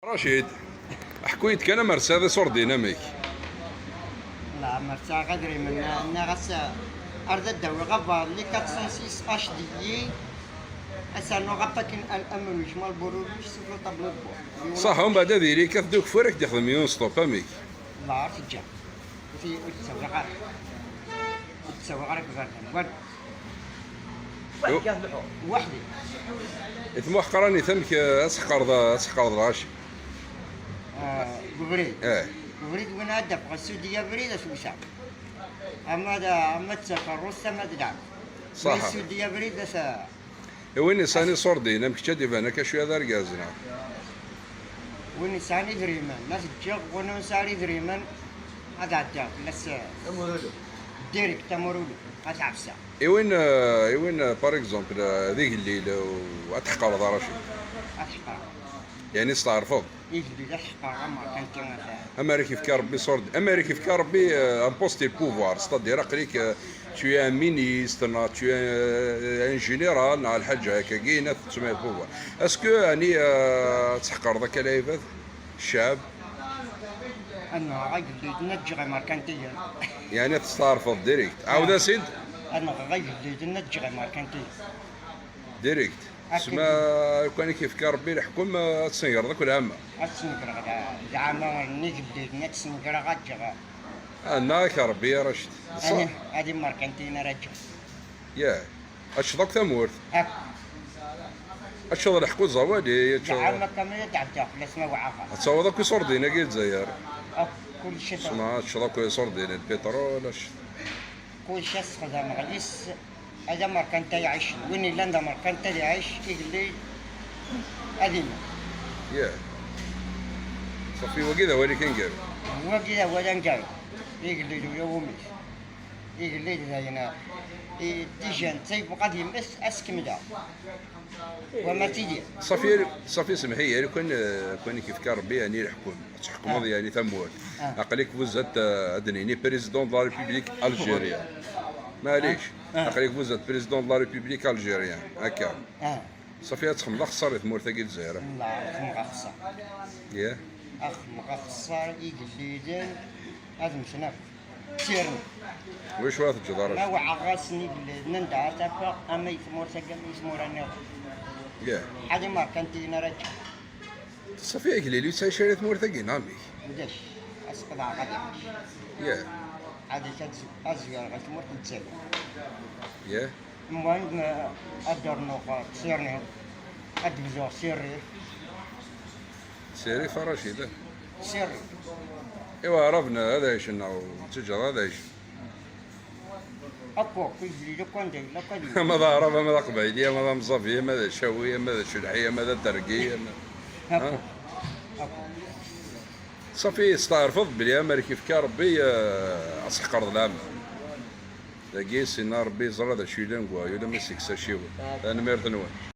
رشيد، حكيت كان مرسى صور ديناميك. لا مرسى غدري من نغس أرض الدولة غبار اللي كتسنسيس أش ديي أسألنا غباكين الأمن وجمال بورولوش سفلو طبلو البور صح، ومن بعد هذه كتدوك فورك داخل مليون ستوب اميك. لا عرفت جا في تسوي غارك تسوي غارك بغردن واحد كاس بحور وحدي ثم قراني ثمك اسحقر راشي. بغريد اه بغريد وين هدف السعودية بريد شو شعب أما تسافر روسيا ما تدعم صح. السعودية بريد بس وين ساني صور ديناميك تشدي فانا كشويه دار كازنا. وين ساني دريمان ناس تجيغ وين ساني دريمان هذا عداك لس ديريك تمرولو هتعبسا وين بار اكزومبل هذيك الليله وتحقر راشي. أشقى يعني استعرفوا يجلي أشقى عما كان كنا امريكي في ربي صور امريكي في ربي امبوستي البوفوار ستادير قريك شويه مينيست شويه ان جينيرال على الحاجه هكا كاينه تسمى البوفوار. اسكو يعني تحقر ذاك العباد الشعب أنا غير نتجي ماركانتيا يعني تستعرفوا ديريكت عاود سيد أنا غير نتجي ماركانتيا ديريكت تسمى كان كيف ربي الحكم تسير ذاك العامه أتسنقر غدا زعما نجدد نتسنقر غدا انا كربي يا رشد صح. أنا هذه ماركانتينا رجع يا اش ذاك ثمورت أك اش هذا الحكو زوالي زعما كامل تعبت لسنا وعافا تصور ذاك يصور دينا كي الجزائر كل شيء سمع اش ذاك يصور دينا البترول اش كل شيء خذا مغليس هذا ماركانتا يعيش وين لاندا ماركانتا يعيش يقلي أدينا يا صافي وكذا وين كان قال هو كذا ولا نجاي يقلي له يومي يقلي له هنا تيجان تيب قديم بس أسكم دا وما تيجي صافي سمحي يعني كان كيف ربي يعني الحكومه تحكم يعني ثمول اقليك فوزات ادنيني بريزيدون دو لا ريبوبليك الجيريا معليش اقليك فوزات بريزيدون دو لا ريبوبليك الجيريا هكا صافي تخمم خسر ثمور ثقيل الجزائر لا خم خسر يا خم خسر يقلي دين هذا مش نافع سيرني واش واثق جدار ما وعغاسني نندع تفق أما يثمور سجل يثمور النار يا هذه ماركانتينا رجع صافي يقلي لي تساير ثمور ثقيل نعمي وداش أسقط عقدي يا هذه تجز أزياء غتمر تتسال يا المهم أدور نوقات سيرني أدبزو سيري سيري فراشيده سيري ايوا عرفنا هذا ايش انه تجرى هذا ايش أكو في جديد كوندي لا كدي ماذا عرفه ماذا قبيليه ماذا مصافيه ماذا شاويه ماذا شلحيه ماذا درقيه أكو صافي استعرفت بلي امريكي في ربي اصح قرض العام لاقي سينا ربي زرا ذا شي لانكوا يولا ما سيكسا شيو انا ميرتنوان